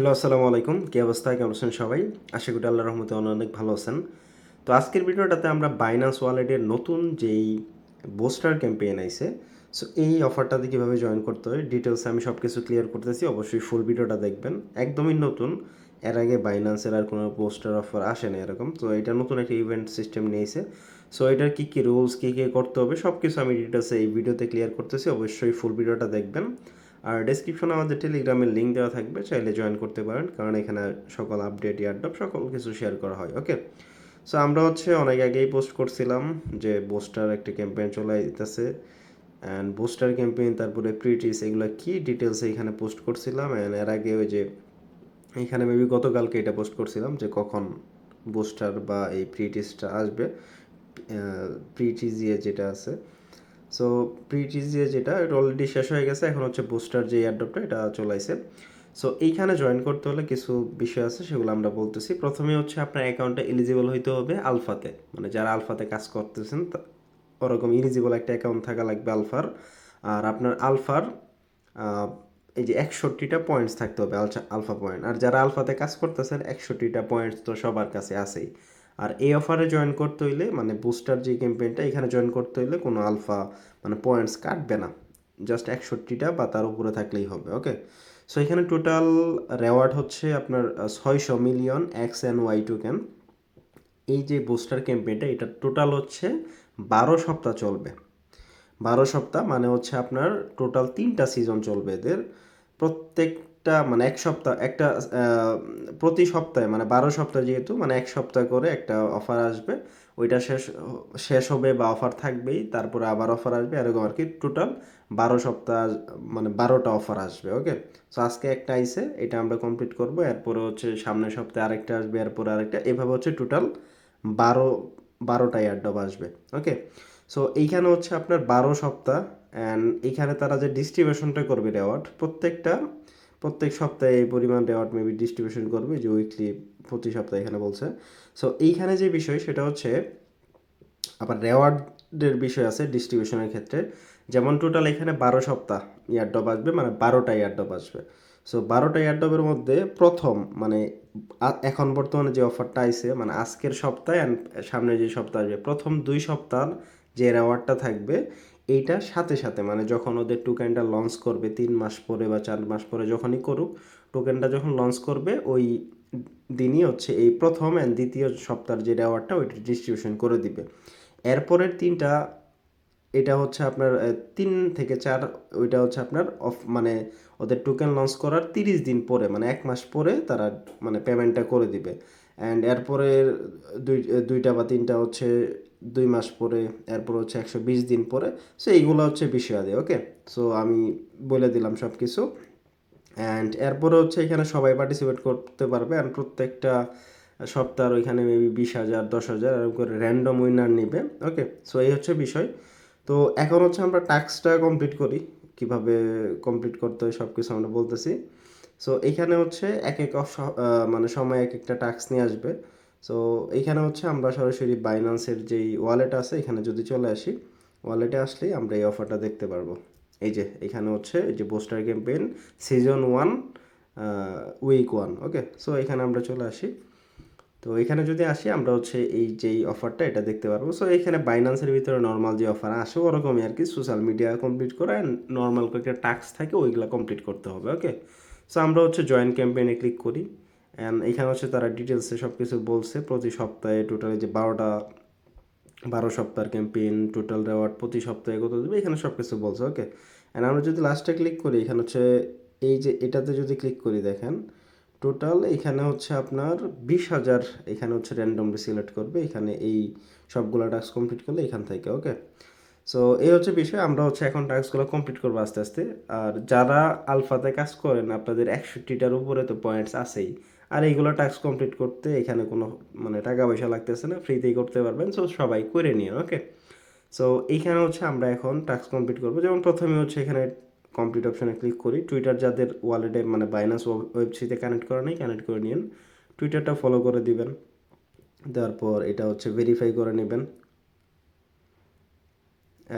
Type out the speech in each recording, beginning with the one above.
Hello, আসসালামু আলাইকুম। কী অবস্থা? কেমন আছেন সবাই? আশা করি আল্লাহর রহমতে অনেক ভালো আছেন। তো আজকের ভিডিওটাতে আমরা বাইন্যান্স ওয়ালেটের নতুন যেই বুস্টার ক্যাম্পেইন আইছে, সো এই অফারটাতে কীভাবে জয়েন করতে হয় ডিটেলসে আমি সব কিছু ক্লিয়ার করতেছি। অবশ্যই ফুল ভিডিওটা দেখবেন। একদমই নতুন। এর আগে বাইন্যান্সের আর কোনো বুস্টার অফার আসে না এরকম। তো এটা নতুন একটা ইভেন্ট সিস্টেম নিয়েছে। সো এটার কী রুলস, কী করতে হবে সব কিছু আমি ডিটেলসে এই ভিডিওতে ক্লিয়ার করতেছি। অবশ্যই ফুল ভিডিওটা দেখবেন। আর ডেসক্রিপশনে আমাদের টেলিগ্রামের লিঙ্ক দেওয়া থাকবে, চাইলে জয়েন করতে পারেন, কারণ এখানে সকল আপডেট ইয়ারড্রপ সকল কিছু শেয়ার করা হয়। ওকে, সো আমরা অনেক আগেই পোস্ট করছিলাম যে বুস্টার একটা ক্যাম্পেইন চলে যেতেছে, অ্যান্ড বুস্টার ক্যাম্পেইন তারপরে প্রিটিস এগুলো কি ডিটেলসে এখানে পোস্ট করছিলাম। অ্যান্ড এর আগে ওই যে এখানে মেবি গতকালকে এটা পোস্ট করছিলাম যে কখন বুস্টার বা এই প্রিটিসটা আসবে, প্রিটিজিএ যেটা আছে। সো প্রিটিজিএ যেটা এটা অলরেডি শেষ হয়ে গেছে, এখন হচ্ছে বুস্টার যে এয়ারড্রপটা এটা চলাইছে। সো এইখানে জয়েন করতে হলে কিছু বিষয় আছে, সেগুলো আমরা বলতেছি। প্রথমে হচ্ছে আপনার অ্যাকাউন্টটা এলিজিবল হইতে হবে আলফাতে, মানে যারা আলফাতে কাজ করতেছেন ওরকম এলিজিবল একটা অ্যাকাউন্ট থাকা লাগবে আলফার। আর আপনার আলফার এই যে 61টা পয়েন্টস থাকতে হবে, আলফা পয়েন্ট। আর যারা আলফাতে কাজ করতেছেন 61টা পয়েন্টস তো সবার কাছে আছেই। আর এই অফারে জয়েন করতে হইলে মানে বুস্টার যে ক্যাম্পেইনটা এখানে জয়েন করতে হইলে কোনো আলফা মানে পয়েন্টস কাটবে না, জাস্ট 61টা বা তার উপরে থাকলেই হবে। ওকে, সো এখানে টোটাল রেওয়ার্ড হচ্ছে আপনার 600 million X and Y token. এই যে বুস্টার ক্যাম্পেইনটা এটা টোটাল হচ্ছে 12 সপ্তাহ চলবে। 12 সপ্তাহ মানে হচ্ছে আপনার টোটাল 3টা সিজন চলবে এদের। প্রত্যেকটা মানে এক সপ্তাহ একটা প্রতি সপ্তাহে মানে 12 সপ্তাহ যেহেতু মানে এক সপ্তাহ করে একটা অফার আসবে। ওইটা শেষ হবে বা অফার থাকবেই, তারপরে আবার অফার আসবে, এরকম আর কি। টোটাল 12 সপ্তাহ মানে 12টা অফার আসবে। ওকে, সো আজকে একটা আইছে, এটা আমরা কমপ্লিট করব। এরপরে হচ্ছে সামনের সপ্তাহে আরেকটা আসবে, এরপরে আরেকটা, এভাবে হচ্ছে টোটাল 12 12টা এয়ারড্রপ আসবে। ওকে, সো এইখানে হচ্ছে আপনার 12 সপ্তাহ, অ্যান্ড এইখানে তারা যে ডিস্ট্রিবিউশনটা করবে রেওয়ার্ড প্রত্যেক সপ্তাহে এই পরিমাণ রেওয়ার্ড মেবি ডিস্ট্রিবিউশন করবে, যে উইকলি প্রতি সপ্তাহে এখানে বলছে। সো এইখানে যে বিষয় সেটা হচ্ছে আবার রেওয়ার্ডের বিষয় আছে ডিস্ট্রিবিউশনের ক্ষেত্রে। যেমন টোটাল এখানে 12 সপ্তাহ ইয়ারড্রপ আসবে, মানে 12টা ইয়ারড্রপ আসবে। সো 12টা ইয়ারড্রপের মধ্যে প্রথম মানে এখন বর্তমানে যে অফারটা আইছে মানে আজকের সপ্তাহে অ্যান্ড সামনে যে সপ্তাহ আসবে, প্রথম 2 সপ্তাহ যে রেওয়ার্ডটা থাকবে এইটার সাথে সাথে মানে যখন ওদের টোকেনটা লঞ্চ করবে 3 মাস পরে বা 4 মাস পরে যখনই করুক, টোকেনটা যখন লঞ্চ করবে ওই দিনই হচ্ছে এই প্রথম অ্যান্ড দ্বিতীয় সপ্তাহের যে রেওয়ার্ডটা ওইটা ডিস্ট্রিবিউশন করে দিবে। এরপরের 3টা এটা হচ্ছে আপনার 3 থেকে 4, ওইটা হচ্ছে আপনার অফ মানে ওদের টোকেন লঞ্চ করার 30 দিন পরে মানে 1 মাস পরে তারা মানে পেমেন্টটা করে দিবে। অ্যান্ড এরপরে দুইটা বা তিনটা হচ্ছে 2 মাস পরে, এরপর হচ্ছে 120 দিন পরে। সো এইগুলো হচ্ছে বিষয়াদি। ওকে, সো আমি বলে দিলাম সব কিছু। অ্যান্ড এরপরে হচ্ছে এখানে সবাই পার্টিসিপেট করতে পারবে, অ্যান্ড প্রত্যেকটা সপ্তাহের ওইখানে মেবি 20,000 10,000 এরকম করে র্যান্ডম উইনার নিবে। ওকে, সো এই হচ্ছে বিষয়। তো এখন হচ্ছে আমরা টাস্কটা কমপ্লিট করি, কিভাবে কমপ্লিট করতে হয় সব কিছু আমরা বলতেছি। সো এইখানে হচ্ছে এক এক মানে সময় এক একটা টাস্ক নিয়ে আসবে। সো এইখানে হচ্ছে আমরা সরাসরি বাইন্যান্সের যেই ওয়ালেট আছে এখানে যদি চলে আসি, ওয়ালেটে আসলেই আমরা এই অফারটা দেখতে পারবো। এই যে এখানে হচ্ছে এই যে বুস্টার ক্যাম্পেইন সিজন 1 উইক 1। ওকে, সো এখানে আমরা চলে আসি। তো এখানে যদি আসি আমরা হচ্ছে এই যেই অফারটা এটা দেখতে পারবো। সো এখানে বাইন্যান্সের ভিতরে নর্মাল যে অফার আসে ওরকমই আর কি, সোশ্যাল মিডিয়া কমপ্লিট করা নর্মাল কয়েকটা টাস্ক থাকে ওইগুলো কমপ্লিট করতে হবে। ওকে, সো আমরা হচ্ছে জয়েন ক্যাম্পেইনে ক্লিক করি। অ্যান্ড এখানে হচ্ছে তারা ডিটেলসে সব কিছু বলছে, প্রতি সপ্তাহে টোটাল যে 12 সপ্তাহের ক্যাম্পেইন, টোটাল রেওয়ার্ড প্রতি সপ্তাহে কত দেবে এখানে সব কিছু বলছে। ওকে, অ্যান্ড আমরা যদি লাস্টে ক্লিক করি এখানে হচ্ছে এই যে এটাতে যদি ক্লিক করি দেখেন টোটাল এখানে হচ্ছে আপনার 20,000 এখানে হচ্ছে র্যান্ডমলি সিলেক্ট করবে, এখানে এই সবগুলো টাস্ক কমপ্লিট করলে এখান থেকে। ওকে, সো এই হচ্ছে বিষয়। আমরা হচ্ছে এখন টাস্কগুলো কমপ্লিট করবো আস্তে আস্তে। আর যারা আলফাতে কাজ করেন আপনাদের 61টার উপরে তো পয়েন্টস আছেই। আর এইগুলো টাস্ক কমপ্লিট করতে এখানে কোনো মানে টাকা পয়সা লাগতেছে না, ফ্রিতেই করতে পারবেন। সো সবাই করে নিন। ওকে, সো এইখানে হচ্ছে আমরা এখন টাস্ক কমপ্লিট করবো। যেমন প্রথমে হচ্ছে এখানে কমপ্লিট অপশনে ক্লিক করি। টুইটার যাদের ওয়ালেটে মানে বাইন্যান্স ওয়েবসাইটে কানেক্ট করা নেই কানেক্ট করে নিন, টুইটারটা ফলো করে দিবেন। তারপর এটা হচ্ছে ভেরিফাই করে নেবেন।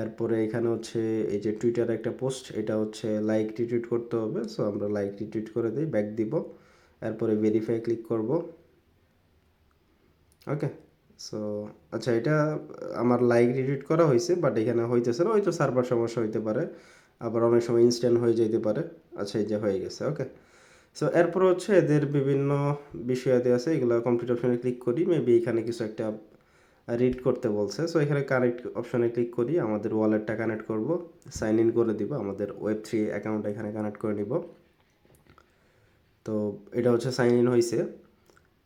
এরপরে এখানে হচ্ছে এই যে টুইটারে একটা পোস্ট এটা হচ্ছে লাইক রিটুইট করতে হবে। সো আমরা লাইক রিটুইট করে দিই, ব্যাক দিব। এরপরে ভেরিফাই ক্লিক করব। ওকে, সো আচ্ছা, এটা আমার লাইক রিডিট করা হয়েছে, বাট এখানে হইতেছে না, হয়তো সার্ভার সমস্যা হইতে পারে, আবার অনেক সময় ইনস্ট্যান্ট হয়ে যেতে পারে। আচ্ছা, এই যে হয়ে গেছে। ওকে, সো এরপর হচ্ছে এদের বিভিন্ন বিষয়াদি আছে, এগুলো কমপ্লিট অপশনে ক্লিক করি। মেবি এখানে কিছু একটা রিড করতে বলছে, সো এখানে কানেক্ট অপশনে ক্লিক করি, আমাদের ওয়ালেটটা কানেক্ট করব, সাইন ইন করে দিব, আমাদের ওয়েব3 অ্যাকাউন্ট এখানে কানেক্ট করে নিব। তো এটা হচ্ছে সাইন ইন হয়েছে।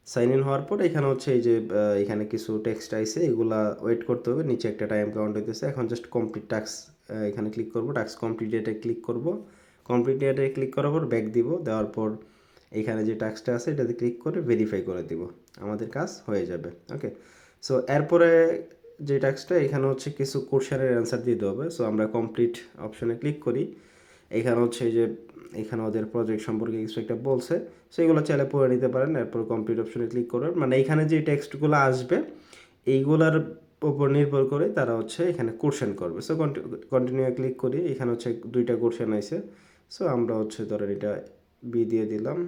সাইন ইন হওয়ার পর এখানে হচ্ছে এই যে এখানে কিছু টেক্সট আইছে, এগুলা ওয়েট করতে হবে, নিচে একটা টাইম কাউন্ট হইতেছে। এখন জাস্ট কমপ্লিট টাস্ক এখানে ক্লিক করব, টাস্ক কমপ্লিট ডেটে ক্লিক করব। কমপ্লিট ডেটে ক্লিক করার পর ব্যাক দিব, দেওয়ার পর এখানে যে টাস্কটা আছে এটাতে ক্লিক করে ভেরিফাই করে দিব, আমাদের কাজ হয়ে যাবে। ওকে, সো এরপরে যে টাস্কটা এখানে হচ্ছে কিছু কোশ্চেনের অ্যান্সার দিতে হবে। সো আমরা কমপ্লিট অপশনে ক্লিক করি। এখানে হচ্ছে যে এখানে ওদের প্রজেক্ট সম্পর্কে কিছু একটা বলছে, সেগুলো চাইলে পড়ে নিতে পারেন। এরপর কমপ্লিট অপশনে ক্লিক করবেন, মানে এখানে যে টেক্সটগুলো আসবে এইগুলার উপর নির্ভর করে তারা হচ্ছে এখানে কোশ্চেন করবে। সো কন্টিনিউ ক্লিক করি, এখানে হচ্ছে দুইটা কোশ্চেন আছে। সো আমরা হচ্ছে ধরেন এটা বি দিয়ে দিলাম,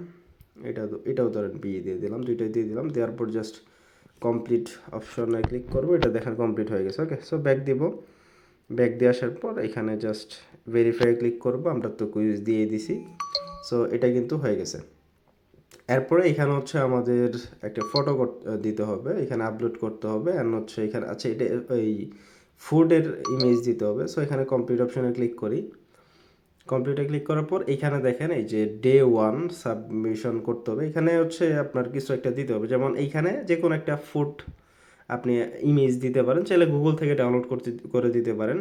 এটাও ধরেন বি দিয়ে দিলাম, দুইটাই দিয়ে দিলাম। দেওয়ার পর জাস্ট কমপ্লিট অপশনে ক্লিক করবো, এটা দেখেন কমপ্লিট হয়ে গেছে। ওকে, সো ব্যাক দিব, ব্যাক দিয়ে আসার পর এখানে জাস্ট ভেরিফাই ক্লিক করব, আমরা তো কুইজ দিয়ে দিছি। সো এটা কিন্তু হয়ে গেছে। এরপরে এখানে হচ্ছে আমাদের একটা ফটো দিতে হবে, এখানে আপলোড করতে হবে, অ্যান্ড হচ্ছে এখানে আচ্ছা এটা ওই ফুডের ইমেজ দিতে হবে। সো এখানে কমপ্লিট অপশনে ক্লিক করি। কমপ্লিটে ক্লিক করার পর এখানে দেখেন এই যে ডে 1 সাবমিশন করতে হবে, এখানে হচ্ছে আপনার কিছু একটা দিতে হবে, যেমন এইখানে যে কোনো একটা ফুড আপনি ইমেজ দিতে পারেন, চাইলে গুগল থেকে ডাউনলোড করে দিতে পারেন।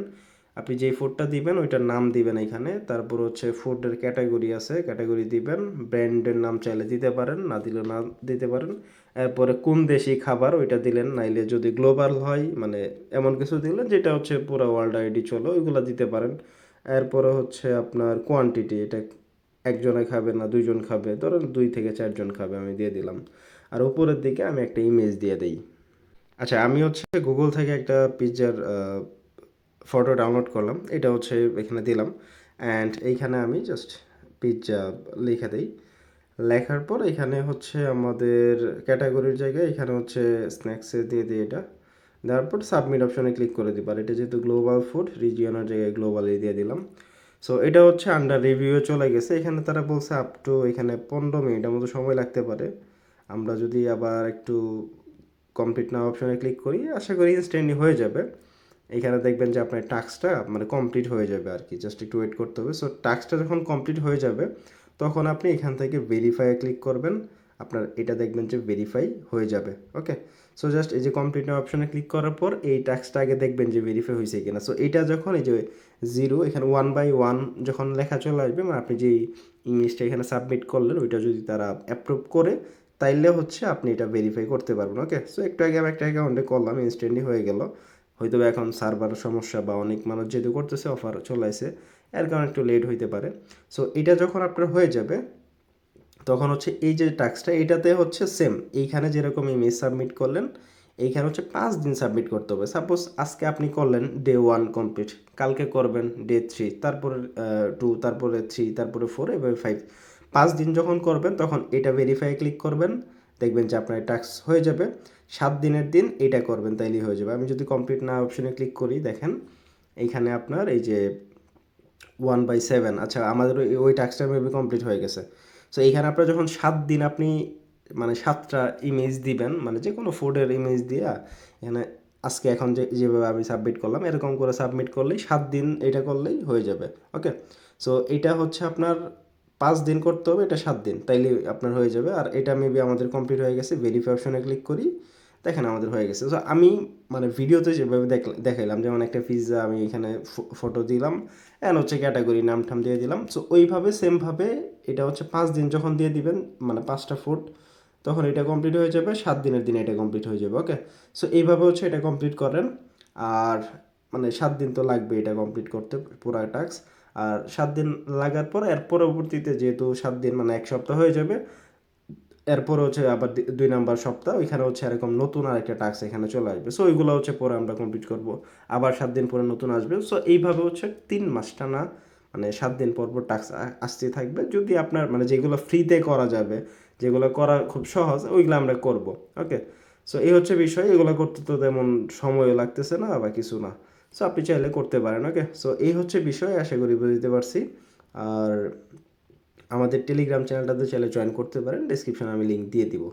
আপনি যেই ফুডটা দিবেন ওইটার নাম দিবেন এখানে, তারপর হচ্ছে ফুডের ক্যাটাগরি আছে, ক্যাটাগরি দিবেন, ব্র্যান্ডের নাম চাইলে দিতে পারেন, না দিলে না দিতে পারেন। এরপরে কোন দেশি খাবার ওইটা দিলেন, নাইলে যদি গ্লোবাল হয় মানে এমন কিছু দিলেন যেটা হচ্ছে পুরো ওয়ার্ল্ড আইডি চলো, ওইগুলো দিতে পারেন। এরপরে হচ্ছে আপনার কোয়ান্টিটি, এটা একজনে খাবে না দুইজন খাবে, ধরেন 2 থেকে 4 জন খাবে, আমি দিয়ে দিলাম। আর উপরের দিকে আমি একটা ইমেজ দিয়ে দিই। আচ্ছা, আমি হচ্ছে গুগল থেকে একটা পিৎজার ফটো ডাউনলোড করলাম, এটা হচ্ছে এখানে দিলাম, অ্যান্ড এইখানে আমি জাস্ট পিৎজা লিখে দিই। লেখার পর এখানে হচ্ছে আমাদের ক্যাটাগরির জায়গায় এখানে হচ্ছে স্ন্যাক্সে দিয়ে দিই এটা। দেওয়ার পর সাবমিট অপশনে ক্লিক করে দিই, আর এটা যেহেতু গ্লোবাল ফুড, রিজিয়নের জায়গায় গ্লোবালি দিয়ে দিলাম। সো এটা হচ্ছে আন্ডার রিভিউয়ে চলে গেছে, এখানে তারা বলছে আপ টু এখানে 15 মিনিটের মতো সময় লাগতে পারে। আমরা যদি আবার একটু কমপ্লিট নাও অপশনে ক্লিক করি, আশা করি ইনস্ট্যান্টলি হয়ে যাবে। এখানে দেখবেন যে আপনার টাস্কটা মানে কমপ্লিট হয়ে যাবে আর কি, জাস্ট একটু ওয়েট করতে হবে। সো টাস্কটা যখন কমপ্লিট হয়ে যাবে তখন আপনি এখান থেকে ভেরিফাই ক্লিক করবেন, আপনার এটা দেখবেন যে ভেরিফাই হয়ে যাবে। ওকে, সো জাস্ট এই যে কমপ্লিট নাও অপশনে ক্লিক করার পর এই টাস্কটা আগে দেখবেন যে ভেরিফাই হয়েছে কিনা। সো এটা যখন এই যে 0 এখানে 1/1 যখন লেখা চলে আসবে, মানে আপনি যেই ইমেজটা এখানে সাবমিট করলেন ওইটা যদি তারা অ্যাপ্রুভ করে, তাইলে হচ্ছে আপনি এটা ভেরিফাই করতে পারবেন। ওকে, সো একটু আগে আমি একটা অ্যাকাউন্টে করলাম, ইনস্ট্যান্টলি হয়ে গেল। হয়তো এখন সার্ভার সমস্যা বা অনেক মানুষ যেহেতু করতেছে, অফার চলে আসে, এর কারণে একটু লেট হইতে পারে। সো এটা যখন আপনার হয়ে যাবে তখন হচ্ছে এই যে টাস্কটা এটাতে হচ্ছে সেম, এইখানে যেরকম ইমেজ সাবমিট করলেন এইখানে হচ্ছে 5 দিন সাবমিট করতে হবে। সাপোজ আজকে আপনি করলেন ডে 1 কমপ্লিট, কালকে করবেন ডে 3, তারপরে 2, তারপরে 3, তারপরে 4, এভাবে 5। 5 দিন যখন করবেন তখন এটা ভেরিফাই ক্লিক করবেন, দেখবেন যে আপনার টাস্ক হয়ে যাবে। 7 দিনের দিন এটা করবেন, তাইলেই হয়ে যাবে। আমি যদি কমপ্লিট না অপশনে ক্লিক করি, দেখেন এইখানে আপনার এই যে 1/7, আচ্ছা আমাদের ওই টাস্কটা মেবি কমপ্লিট হয়ে গেছে। সো এইখানে আপনার যখন 7 দিন আপনি মানে 7টা ইমেজ দিবেন, মানে যে কোনো ফুডের ইমেজ দিয়া এখানে আজকে এখন যেভাবে আমি সাবমিট করলাম এরকম করে সাবমিট করলেই 7 দিন এটা করলেই হয়ে যাবে। ওকে, সো এটা হচ্ছে আপনার 5 দিন করতে হবে, এটা 7 দিন, তাইলে আপনার হয়ে যাবে। আর এটা মেবি আমাদের কমপ্লিট হয়ে গেছে, ভেরিফাই অপশনে ক্লিক করি, দেখেন আমাদের হয়ে গেছে। সো আমি মানে ভিডিওতে যেভাবে দেখাইলাম, যেমন একটা পিৎজা আমি এখানে ফটো দিলাম, অ্যান্ড হচ্ছে ক্যাটাগরি নাম ঠাম দিয়ে দিলাম। সো ওইভাবে সেমভাবে এটা হচ্ছে 5 দিন যখন দিয়ে দিবেন, মানে 5টা ফুড, তখন এটা কমপ্লিট হয়ে যাবে। 7 দিনের দিনে এটা কমপ্লিট হয়ে যাবে। ওকে, সো এইভাবে হচ্ছে এটা কমপ্লিট করেন। আর মানে 7 দিন তো লাগবে এটা কমপ্লিট করতে পুরো টাস্ক। আর 7 দিন লাগার পর এর পরবর্তীতে যেহেতু 7 দিন মানে 1 সপ্তাহ হয়ে যাবে, এরপর হচ্ছে আবার 2 নাম্বার সপ্তাহ, এখানে হচ্ছে এরকম নতুন আরেকটা টাস্ক এখানে চলে আসবে। সো ওইগুলো হচ্ছে পরে আমরা কমপ্লিট করব, আবার 7 দিন পরে নতুন আসবে। সো এইভাবে হচ্ছে 3 মাস টানা মানে 7 দিন পর পর টাস্ক আসতেই থাকবে। যদি আপনার মানে যেগুলো ফ্রিতে করা যাবে, যেগুলো করা খুব সহজ ওইগুলো আমরা করব। ওকে? সো এই হচ্ছে বিষয়। এগুলো করতে তো তেমন সময়ও লাগতেছে না বা কিছু না। সো আপনি চাইলে করতে পারেন। ওকে? সো এই হচ্ছে বিষয়। আশা করি বুঝতে পারছি। আর আমাদের টেলিগ্রাম চ্যানেলটাতে চাইলে জয়েন করতে পারেন। ডেসক্রিপশনে আমি লিংক দিয়ে দিব।